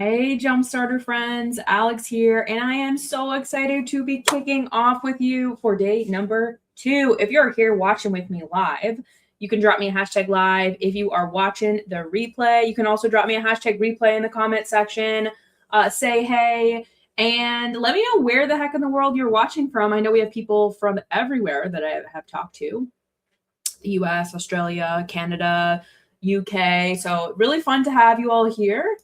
Hey, Jumpstarter friends, Alex here, and I am so excited to be kicking off with you for day number 2. If you're here watching with me live, you can drop me a hashtag live. If you are watching the replay, you can also drop me a hashtag replay in the comment section. Say hey, and let me know where the heck in the world you're watching from. I know we have people from everywhere that I have talked to: the US, Australia, Canada, UK. So really fun to have you all here.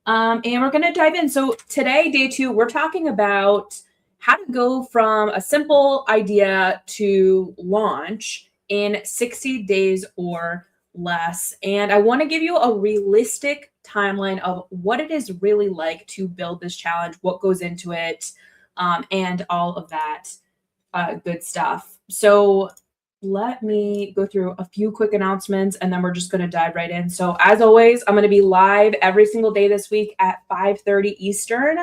And we're going to dive in. So today, day 2, we're talking about how to go from a simple idea to launch in 60 days or less. And I want to give you a realistic timeline of what it is really like to build this challenge, what goes into it, and all of that good stuff. So let me go through a few quick announcements and then we're just going to dive right in. So as always, I'm going to be live every single day this week at 5:30 Eastern,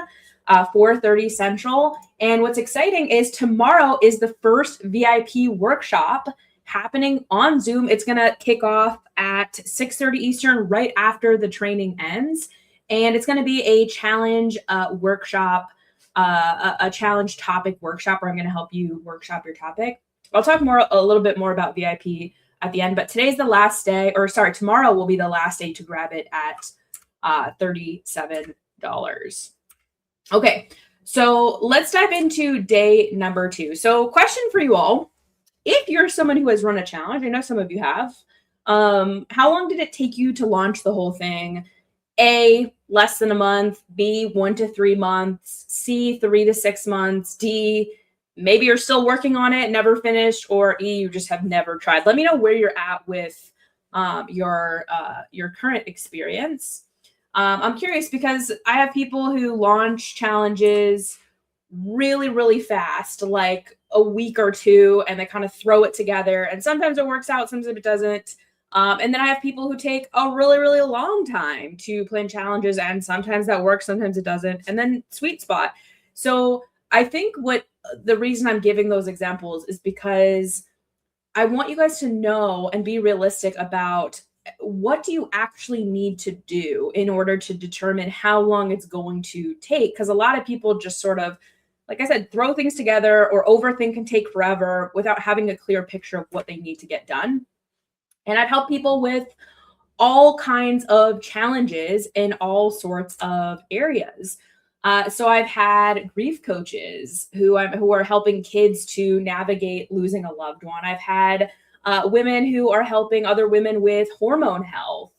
4:30 Central. And what's exciting is tomorrow is the first VIP workshop happening on Zoom. It's going to kick off at 6:30 Eastern right after the training ends. And it's going to be a challenge workshop, a challenge topic workshop where I'm going to help you workshop your topic. I'll talk a little bit more about VIP at the end, but today's the last day, or sorry, tomorrow will be the last day to grab it at $37. Okay, so let's dive into day number 2. So question for you all: if you're someone who has run a challenge, I know some of you have, how long did it take you to launch the whole thing? A, less than a month. B, 1 to 3 months. C, 3 to 6 months. D, maybe you're still working on it, never finished. Or E, you just have never tried. Let me know where you're at with your current experience. I'm curious because I have people who launch challenges really, really fast, like a week or two, and they kind of throw it together. And sometimes it works out, sometimes it doesn't. And then I have people who take a really, really long time to plan challenges, and sometimes that works, sometimes it doesn't. And then sweet spot. So I think the reason I'm giving those examples is because I want you guys to know and be realistic about what do you actually need to do in order to determine how long it's going to take. Because a lot of people just sort of, like I said, throw things together or overthink and take forever without having a clear picture of what they need to get done. And I've helped people with all kinds of challenges in all sorts of areas. So I've had grief coaches who are helping kids to navigate losing a loved one. I've had women who are helping other women with hormone health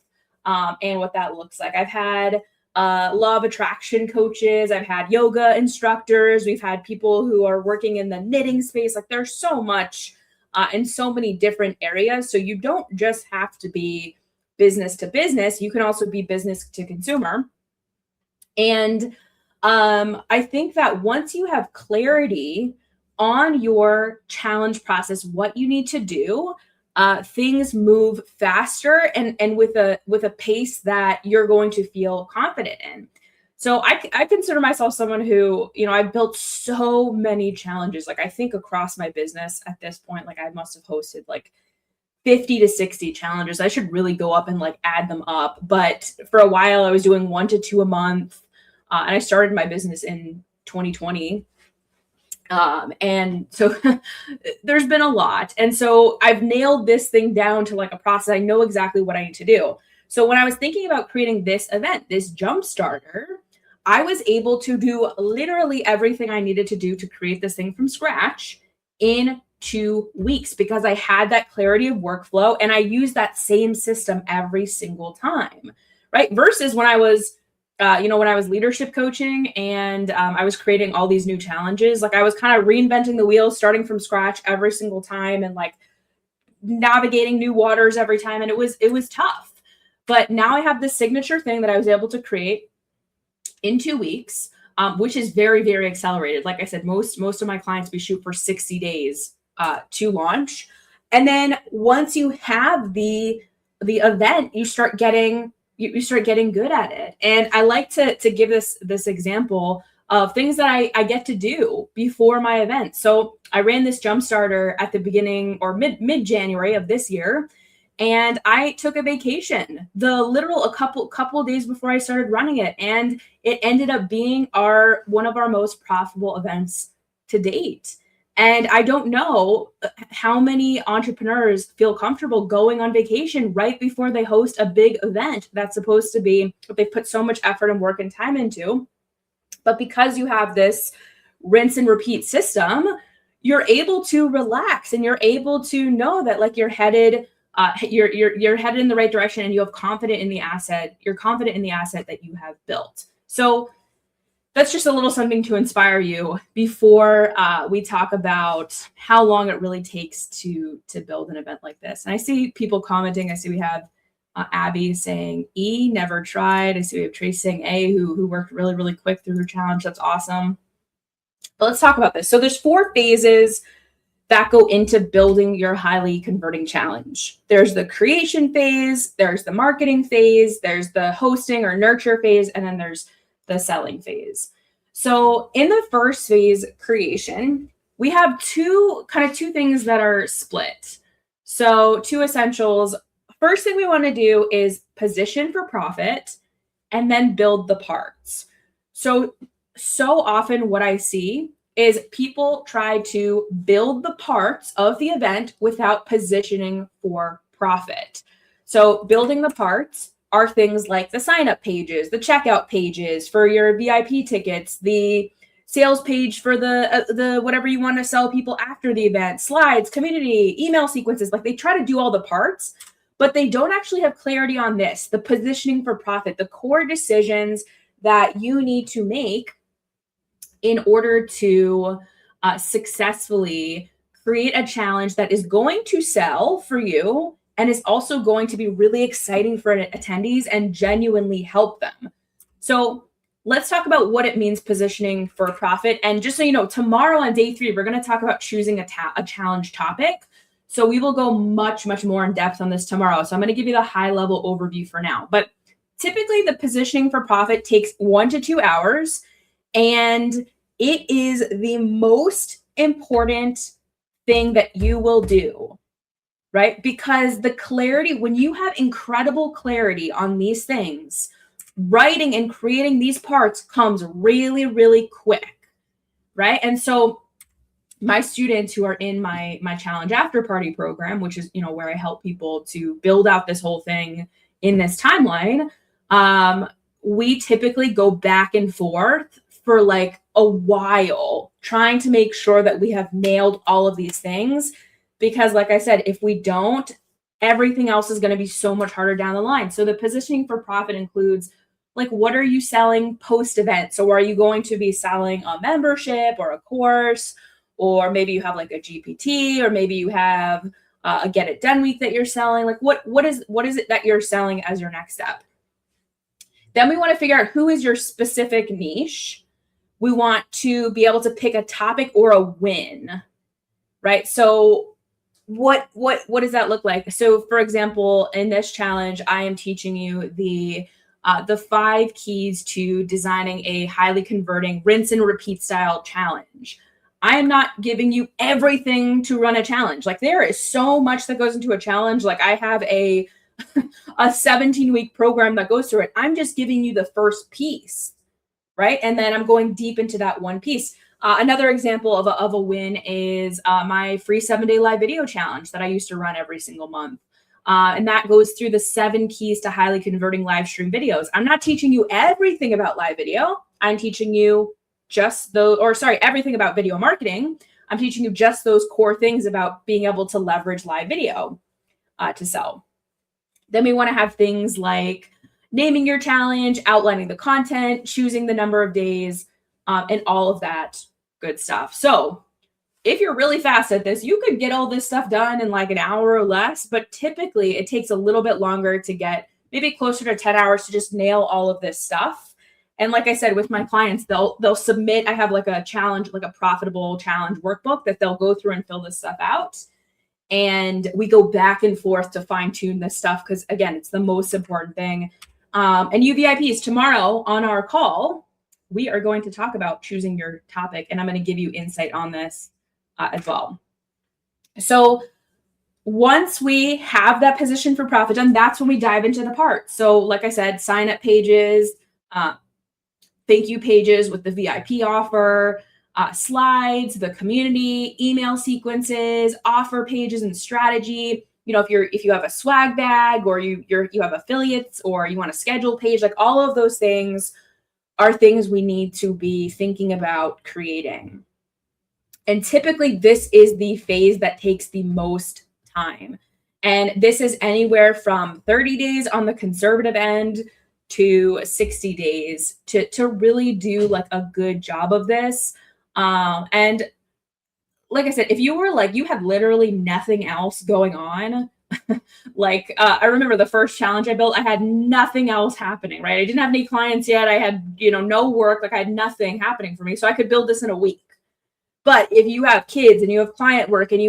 and what that looks like. I've had law of attraction coaches. I've had yoga instructors. We've had people who are working in the knitting space. Like, there's so much in so many different areas. So you don't just have to be business to business. You can also be business to consumer. And I think that once you have clarity on your challenge process, what you need to do, things move faster and with a pace that you're going to feel confident in. So I consider myself someone who, I've built so many challenges. Like, I think across my business at this point, like, I must have hosted like 50 to 60 challenges. I should really go up and like add them up. But for a while I was doing 1 to 2 a month. And I started my business in 2020. And so there's been a lot. And so I've nailed this thing down to like a process. I know exactly what I need to do. So when I was thinking about creating this event, this Jumpstarter, I was able to do literally everything I needed to do to create this thing from scratch in 2 weeks because I had that clarity of workflow and I used that same system every single time, right? Versus when I was when I was leadership coaching and I was creating all these new challenges, like I was kind of reinventing the wheel, starting from scratch every single time and like navigating new waters every time. And it was tough. But now I have this signature thing that I was able to create in 2 weeks, which is very, very accelerated. Like I said, most of my clients, we shoot for 60 days to launch. And then once you have the event, you start getting good at it. And I like to give this example of things that I get to do before my event. So I ran this Jumpstarter at the beginning or mid-January of this year. and I took a vacation, a couple of days before I started running it. And it ended up being one of our most profitable events to date. And I don't know how many entrepreneurs feel comfortable going on vacation right before they host a big event that's supposed to be what they've put so much effort and work and time into. But because you have this rinse and repeat system, you're able to relax and you're able to know that like you're headed in the right direction, and you have confidence in the asset. You're confident in the asset that you have built. So that's just a little something to inspire you before we talk about how long it really takes to build an event like this. And I see people commenting. I see we have Abby saying E, never tried. I see we have Tracy saying A, who worked really, really quick through her challenge. That's awesome. But let's talk about this. So there's 4 phases that go into building your highly converting challenge. There's the creation phase, there's the marketing phase, there's the hosting or nurture phase, and then there's the selling phase. So in the first phase, creation, we have two things that are split. So 2 essentials. First thing we want to do is position for profit and then build the parts. So often what I see is people try to build the parts of the event without positioning for profit. So building the parts are things like the sign-up pages, the checkout pages for your VIP tickets, the sales page for the whatever you want to sell people after the event, slides, community, email sequences. Like they try to do all the parts, but they don't actually have clarity on this, the positioning for profit, the core decisions that you need to make in order to successfully create a challenge that is going to sell for you and is also going to be really exciting for attendees and genuinely help them. So let's talk about what it means positioning for profit. And just so you know, tomorrow on day 3, we're going to talk about choosing a challenge topic. So we will go much, much more in depth on this tomorrow. So I'm going to give you the high level overview for now. But typically the positioning for profit takes 1 to 2 hours. And it is the most important thing that you will do, right? Because the clarity, when you have incredible clarity on these things, writing and creating these parts comes really, really quick, right? And so my students who are in my challenge after party program, which is, where I help people to build out this whole thing in this timeline, we typically go back and forth for like a while trying to make sure that we have nailed all of these things. Because like I said, if we don't, everything else is going to be so much harder down the line. So the positioning for profit includes like, what are you selling post event? So are you going to be selling a membership or a course, or maybe you have like a GPT, or maybe you have a get it done week that you're selling? Like what is it that you're selling as your next step? Then we want to figure out who is your specific niche. We want to be able to pick a topic or a win, right? So what does that look like? So for example, in this challenge, I am teaching you the 5 keys to designing a highly converting rinse and repeat style challenge. I am not giving you everything to run a challenge. Like there is so much that goes into a challenge. Like I have a 17-week program that goes through it. I'm just giving you the first piece, right? And then I'm going deep into that one piece. Another example of a win is my free 7-day live video challenge that I used to run every single month. And that goes through the 7 keys to highly converting live stream videos. I'm not teaching you everything about live video. I'm teaching you everything about video marketing. I'm teaching you just those core things about being able to leverage live video to sell. Then we want to have things like naming your challenge, outlining the content, choosing the number of days, and all of that good stuff. So if you're really fast at this, you could get all this stuff done in like an hour or less, but typically it takes a little bit longer to get, maybe closer to 10 hours to just nail all of this stuff. And like I said, with my clients, they'll submit, I have like a challenge, like a profitable challenge workbook that they'll go through and fill this stuff out. And we go back and forth to fine tune this stuff because, again, it's the most important thing. And you VIPs, tomorrow on our call, we are going to talk about choosing your topic, and I'm going to give you insight on this as well. So once we have that position for profit done, that's when we dive into the parts. So like I said, sign up pages, thank you pages with the VIP offer, slides, the community, email sequences, offer pages and strategy. You know, if you have a swag bag or you have affiliates or you want a schedule page, like all of those things are things we need to be thinking about creating. And typically this is the phase that takes the most time. And this is anywhere from 30 days on the conservative end to 60 days to really do like a good job of this. And like I said, if you were like, you had literally nothing else going on, like I remember the first challenge I built, I had nothing else happening, right? I didn't have any clients yet. I had, no work, like I had nothing happening for me. So I could build this in a week. But if you have kids and you have client work and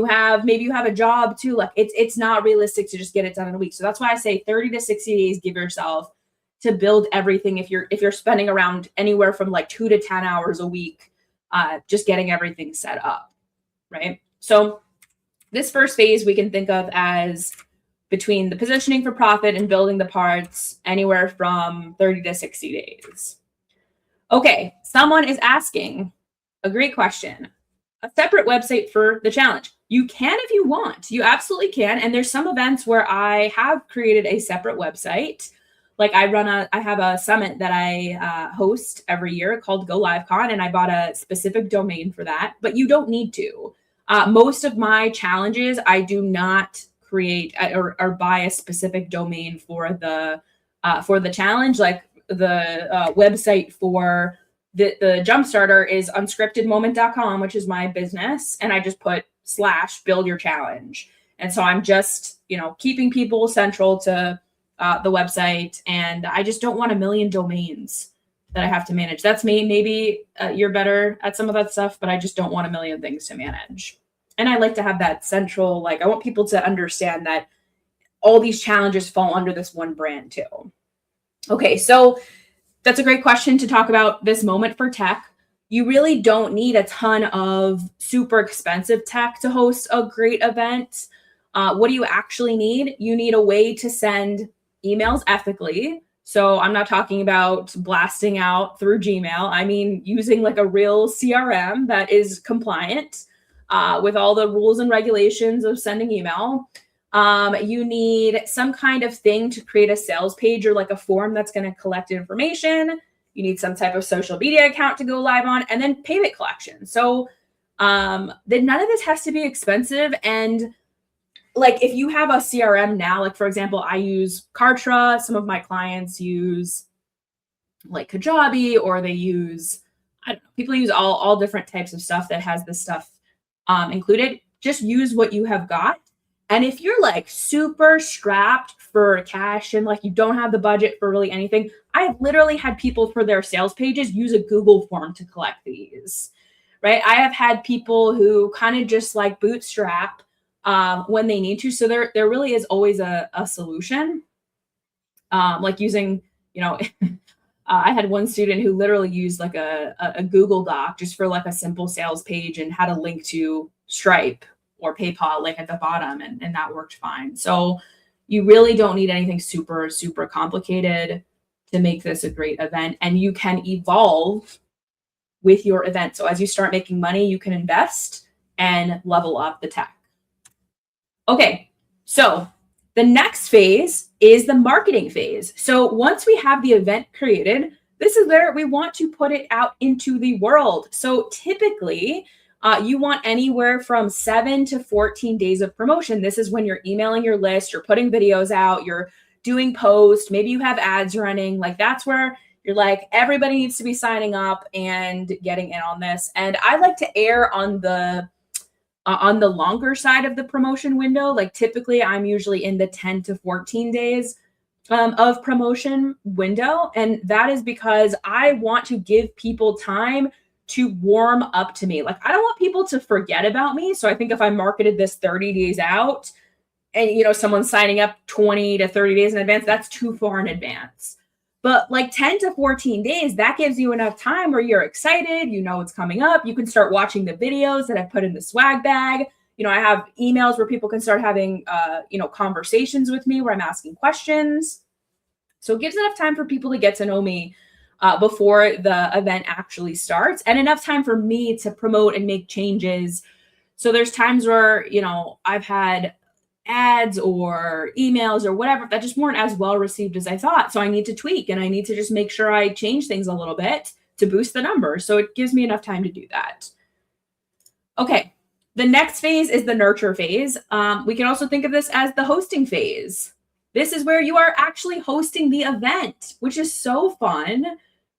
maybe you have a job too, like it's not realistic to just get it done in a week. So that's why I say 30 to 60 days, give yourself to build everything. If you're spending around anywhere from like 2 to 10 hours a week, just getting everything set up, right? So this first phase we can think of as between the positioning for profit and building the parts, anywhere from 30 to 60 days. Okay, someone is asking a great question. A separate website for the challenge. You can if you want. You absolutely can. And there's some events where I have created a separate website. Like I have a summit that I host every year called Go Live Con, and I bought a specific domain for that, but you don't need to. Most of my challenges, I do not create or buy a specific domain for the challenge. Like the website for the Jumpstarter is unscriptedmoment.com, which is my business. And I just put /build your challenge. And so I'm just, keeping people central to the website. And I just don't want a million domains that I have to manage. That's me. Maybe you're better at some of that stuff, but I just don't want a million things to manage. And I like to have that central, I want people to understand that all these challenges fall under this one brand too. Okay, so that's a great question to talk about this moment for tech. You really don't need a ton of super expensive tech to host a great event. What do you actually need? You need a way to send emails ethically. So I'm not talking about blasting out through Gmail. I mean, using like a real CRM that is compliant with all the rules and regulations of sending email. You need some kind of thing to create a sales page or like a form that's going to collect information. You need some type of social media account to go live on, and then payment collection. So then none of this has to be expensive. And like if you have a CRM now, like for example, I use Kartra. Some of my clients use like Kajabi, or they use, I don't know, people use all different types of stuff that has this stuff included. Just use what you have got. And if you're like super strapped for cash and like you don't have the budget for really anything, I have literally had people for their sales pages use a Google form to collect these, right? I have had people who kind of just like bootstrap when they need to. So there really is always a solution. Like using, I had one student who literally used like a Google Doc just for like a simple sales page and had a link to Stripe or PayPal like at the bottom, and that worked fine. So you really don't need anything super, super complicated to make this a great event, and you can evolve with your event. So as you start making money, you can invest and level up the tech. Okay, so the next phase is the marketing phase. So once we have the event created, this is where we want to put it out into the world. So typically, you want anywhere from 7 to 14 days of promotion. This is when you're emailing your list, you're putting videos out, you're doing posts, maybe you have ads running. Like that's where you're like, everybody needs to be signing up and getting in on this. And I like to err on the longer side of the promotion window. Like typically I'm usually in the 10 to 14 days of promotion window. And that is because I want to give people time to warm up to me. Like I don't want people to forget about me. So I think if I marketed this 30 days out and, someone's signing up 20 to 30 days in advance, that's too far in advance. But like 10 to 14 days, that gives you enough time where you're excited, it's coming up. You can start watching the videos that I put in the swag bag. I have emails where people can start having, conversations with me where I'm asking questions. So it gives enough time for people to get to know me before the event actually starts, and enough time for me to promote and make changes. So there's times where, I've had ads or emails or whatever that just weren't as well received as I thought. So I need to tweak and I need to just make sure I change things a little bit to boost the numbers. So it gives me enough time to do that. Okay. The next phase is the nurture phase. We can also think of this as the hosting phase. This is where you are actually hosting the event, which is so fun,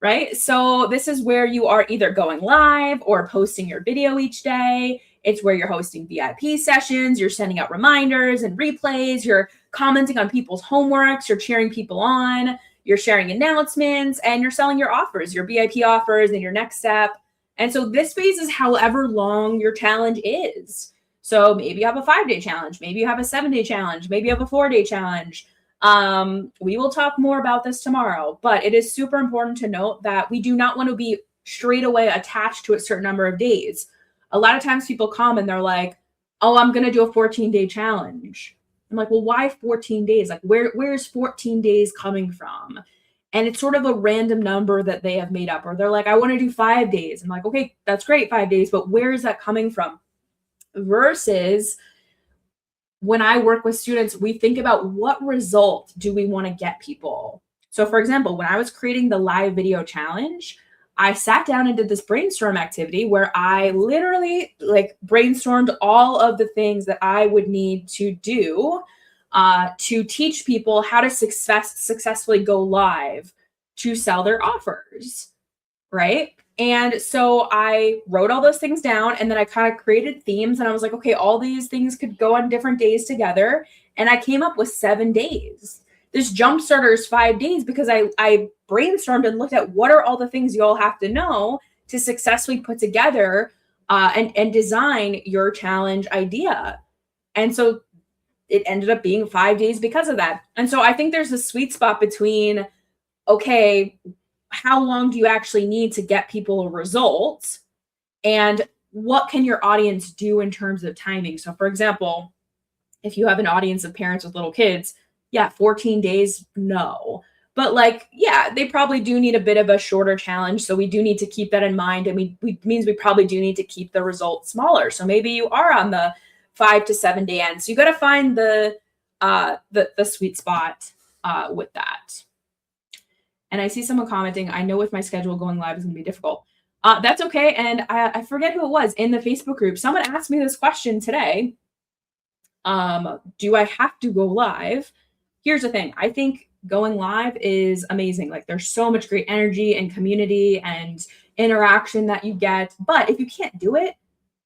right? So this is where you are either going live or posting your video each day. It's where you're hosting VIP sessions, you're sending out reminders and replays, you're commenting on people's homeworks, you're cheering people on, you're sharing announcements, and you're selling your offers, your VIP offers and your next step. And so this phase is however long your challenge is. So maybe you have a 5-day challenge, maybe you have a 7-day challenge, maybe you have a 4-day challenge. We will talk more about this tomorrow, but it is super important to note that we do not want to be straight away attached to a certain number of days. A lot of times people come and they're like, oh, I'm going to do a 14-day challenge. I'm like, well, why 14 days? Like, where's 14 days coming from? And it's sort of a random number that they have made up, or they're like, I want to do 5 days. I'm like, okay, that's great, 5 days, but where is that coming from? Versus when I work with students, we think about what result do we want to get people? So for example, when I was creating the live video challenge, I sat down and did this brainstorm activity where I literally brainstormed all of the things that I would need to do to teach people how to successfully go live to sell their offers, right? And so I wrote all those things down, and then I kind of created themes, and I was like, okay, all these things could go on different days together. And I came up with 7 days. This Jumpstarter is 5 days because I brainstormed and looked at what are all the things you all have to know to successfully put together and design your challenge idea. And so it ended up being 5 days because of that. And so I think there's a sweet spot between, okay, how long do you actually need to get people a result? And what can your audience do in terms of timing? So for example, if you have an audience of parents with little kids, 14 days, no. But they probably do need a bit of a shorter challenge. So we do need to keep that in mind. And means we probably do need to keep the results smaller. So maybe you are on the 5 to 7 day end. So you got to find the sweet spot with that. And I see someone commenting, I know with my schedule going live is going to be difficult. That's okay. And I forget who it was in the Facebook group. Someone asked me this question today. Do I have to go live? Here's the thing. I think going live is amazing. There's so much great energy and community and interaction that you get. But if you can't do it,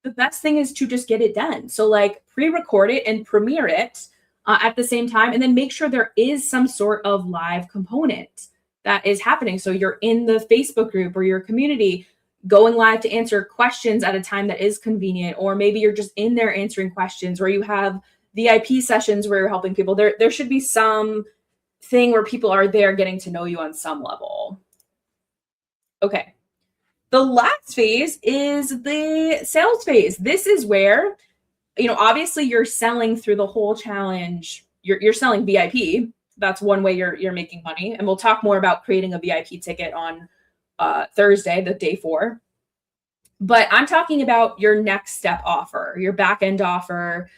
the best thing is to just get it done. So pre-record it and premiere it at the same time, and then make sure there is some sort of live component that is happening. So you're in the Facebook group or your community going live to answer questions at a time that is convenient, or maybe you're just in there answering questions, or you have VIP sessions where you're helping people. There should be some thing where people are there getting to know you on some level. Okay. The last phase is the sales phase. This is where, obviously you're selling through the whole challenge. You're selling VIP. That's one way you're making money. And we'll talk more about creating a VIP ticket on Thursday, the day 4. But I'm talking about your next step offer, your back end offer.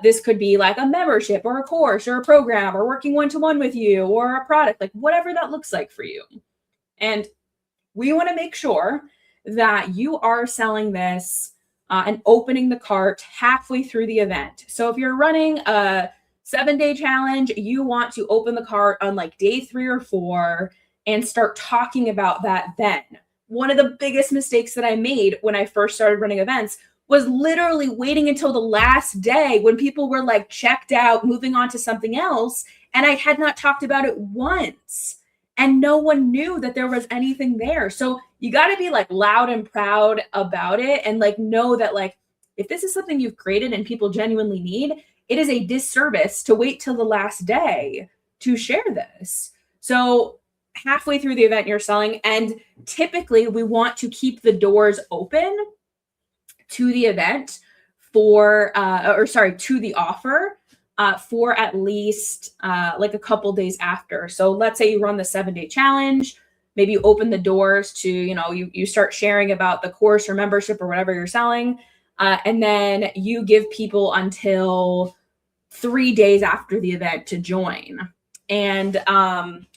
This could be like a membership or a course or a program or working one-to-one with you or a product, whatever that looks like for you. And we want to make sure that you are selling this and opening the cart halfway through the event. So if you're running a 7-day challenge, you want to open the cart on day 3 or 4 and start talking about that then. One of the biggest mistakes that I made when I first started running events was literally waiting until the last day when people were checked out, moving on to something else, and I had not talked about it once. And no one knew that there was anything there. So you got to be loud and proud about it and know that if this is something you've created and people genuinely need, it is a disservice to wait till the last day to share this. So halfway through the event you're selling, and typically we want to keep the doors open to the event to the offer for at least like a couple days after. So let's say you run the 7-day challenge, maybe you open the doors to, you start sharing about the course or membership or whatever you're selling. And then you give people until 3 days after the event to join. And,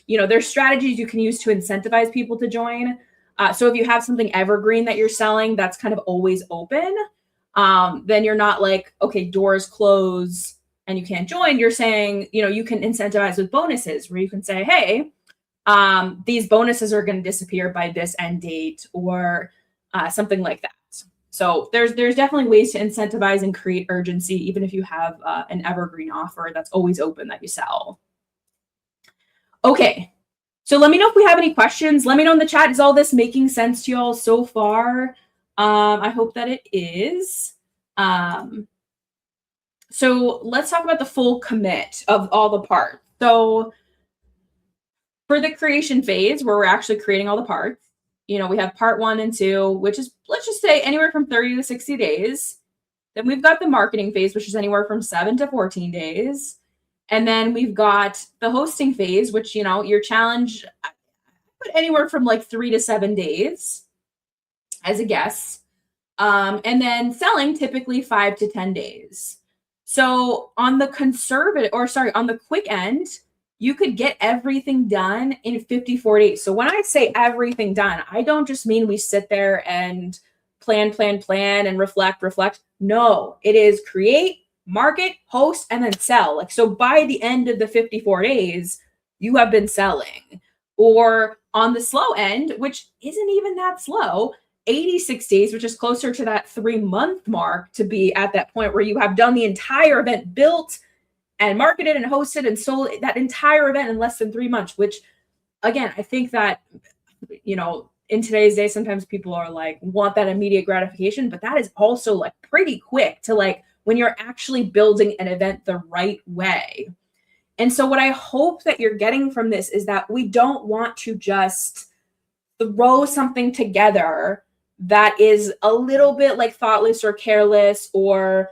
there's strategies you can use to incentivize people to join. So if you have something evergreen that you're selling that's kind of always open, then you're not like, okay, doors close and you can't join. You're saying, you can incentivize with bonuses where you can say, hey, these bonuses are going to disappear by this end date or something like that. So there's definitely ways to incentivize and create urgency, even if you have an evergreen offer that's always open that you sell. Okay, so let me know if we have any questions. Let me know in the chat. Is all this making sense to y'all so far? I hope that it is. So let's talk about the full commit of all the parts. So for the creation phase, where we're actually creating all the parts, we have part 1 and 2, which is, let's just say, anywhere from 30 to 60 days. Then we've got the marketing phase, which is anywhere from 7 to 14 days. And then we've got the hosting phase, which, your challenge, put anywhere from like 3 to 7 days as a guess. And then selling typically 5 to 10 days. So on the on the quick end, you could get everything done in 54 days. So when I say everything done, I don't just mean we sit there and plan and reflect. No, it is create, market, host, and then sell. So by the end of the 54 days, you have been selling. Or on the slow end, which isn't even that slow, 86 days, which is closer to that 3-month mark, to be at that point where you have done the entire event, built and marketed and hosted and sold that entire event in less than 3 months, which, again, I think that, in today's day, sometimes people are like, want that immediate gratification, but that is also like pretty quick to like when you're actually building an event the right way. And so what I hope that you're getting from this is that we don't want to just throw something together that is a little bit like thoughtless or careless or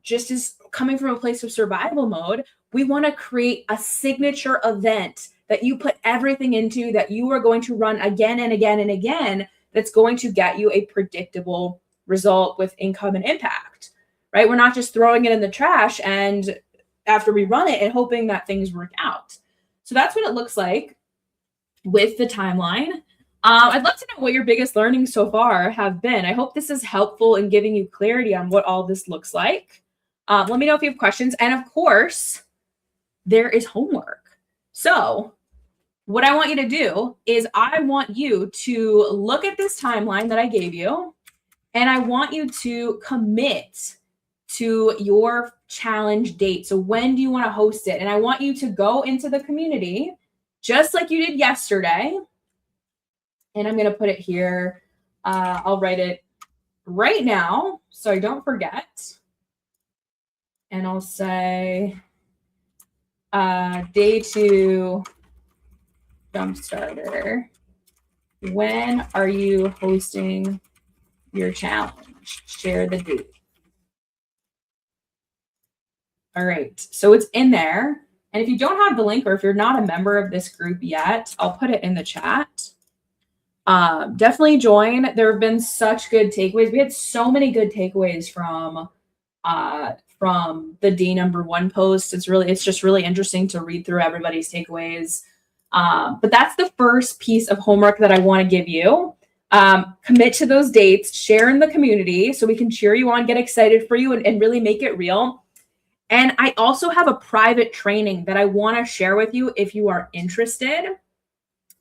just is coming from a place of survival mode. We want to create a signature event that you put everything into, that you are going to run again and again and again, that's going to get you a predictable result with income and impact, right? We're not just throwing it in the trash and after we run it and hoping that things work out. So that's what it looks like with the timeline. I'd love to know what your biggest learnings so far have been. I hope this is helpful in giving you clarity on what all this looks like. Let me know if you have questions. And of course, there is homework. So what I want you to do is I want you to look at this timeline that I gave you, and I want you to commit to your challenge date. So when do you want to host it? And I want you to go into the community just like you did yesterday. And I'm going to put it here. I'll write it right now so I don't forget. And I'll say day 2 Jumpstarter. When are you hosting your challenge? Share the date. All right, so it's in there. And if you don't have the link, or if you're not a member of this group yet, I'll put it in the chat. Definitely join. There have been such good takeaways. We had so many good takeaways from the day number 1 post. It's just really interesting to read through everybody's takeaways. But that's the first piece of homework that I want to give you. Commit to those dates, share in the community so we can cheer you on, get excited for you, and really make it real. And I also have a private training that I want to share with you if you are interested.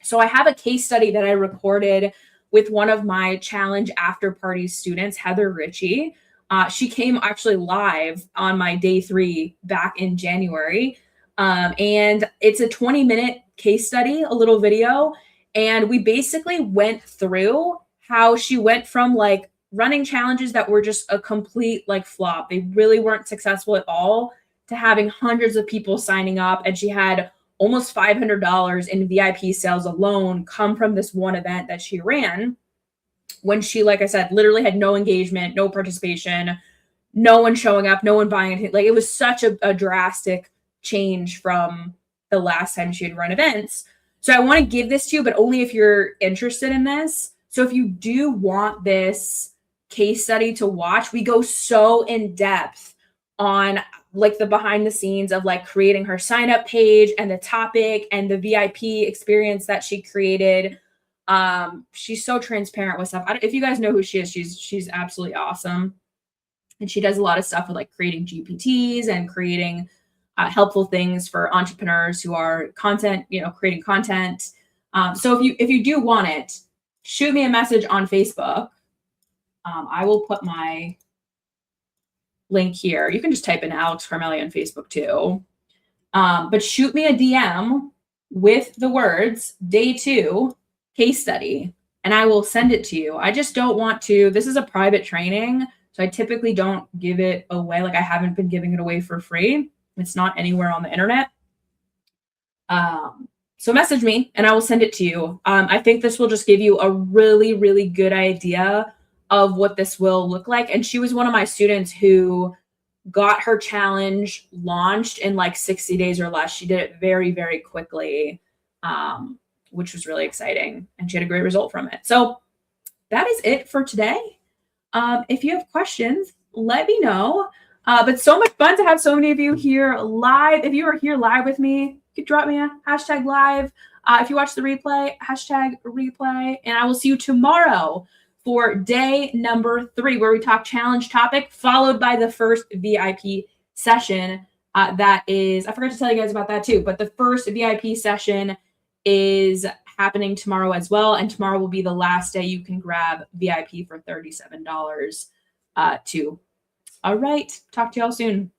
So I have a case study that I recorded with one of my challenge after party students, Heather Ritchie. She came actually live on my day 3 back in January. And it's a 20-minute case study, a little video. And we basically went through how she went from like running challenges that were just a complete like flop. They really weren't successful at all, to having hundreds of people signing up. And she had almost $500 in VIP sales alone come from this one event that she ran, when she, like I said, literally had no engagement, no participation, no one showing up, no one buying it. Like it was such a drastic change from the last time she had run events. So I want to give this to you, but only if you're interested in this. So if you do want this case study to watch, we go so in depth on like the behind the scenes of like creating her sign up page and the topic and the VIP experience that she created. She's so transparent with stuff. If you guys know who she is, she's absolutely awesome. And she does a lot of stuff with like creating GPTs and creating helpful things for entrepreneurs who are creating content. So if you do want it, shoot me a message on Facebook. I will put my link here. You can just type in Alex Carmelli on Facebook too. But shoot me a DM with the words day 2 case study, and I will send it to you. I just don't want to. This is a private training, so I typically don't give it away. Like I haven't been giving it away for free. It's not anywhere on the internet. So message me and I will send it to you. I think this will just give you a really, really good idea of what this will look like. And she was one of my students who got her challenge launched in like 60 days or less. She did it very, very quickly, which was really exciting. And she had a great result from it. So that is it for today. If you have questions, let me know. But so much fun to have so many of you here live. If you are here live with me, you could drop me a hashtag live. If you watch the replay, hashtag replay. And I will see you tomorrow for day number 3, where we talk challenge topic, followed by the first VIP session. That is, I forgot to tell you guys about that too, but the first VIP session is happening tomorrow as well. And tomorrow will be the last day you can grab VIP for $37 too. All right. Talk to y'all soon.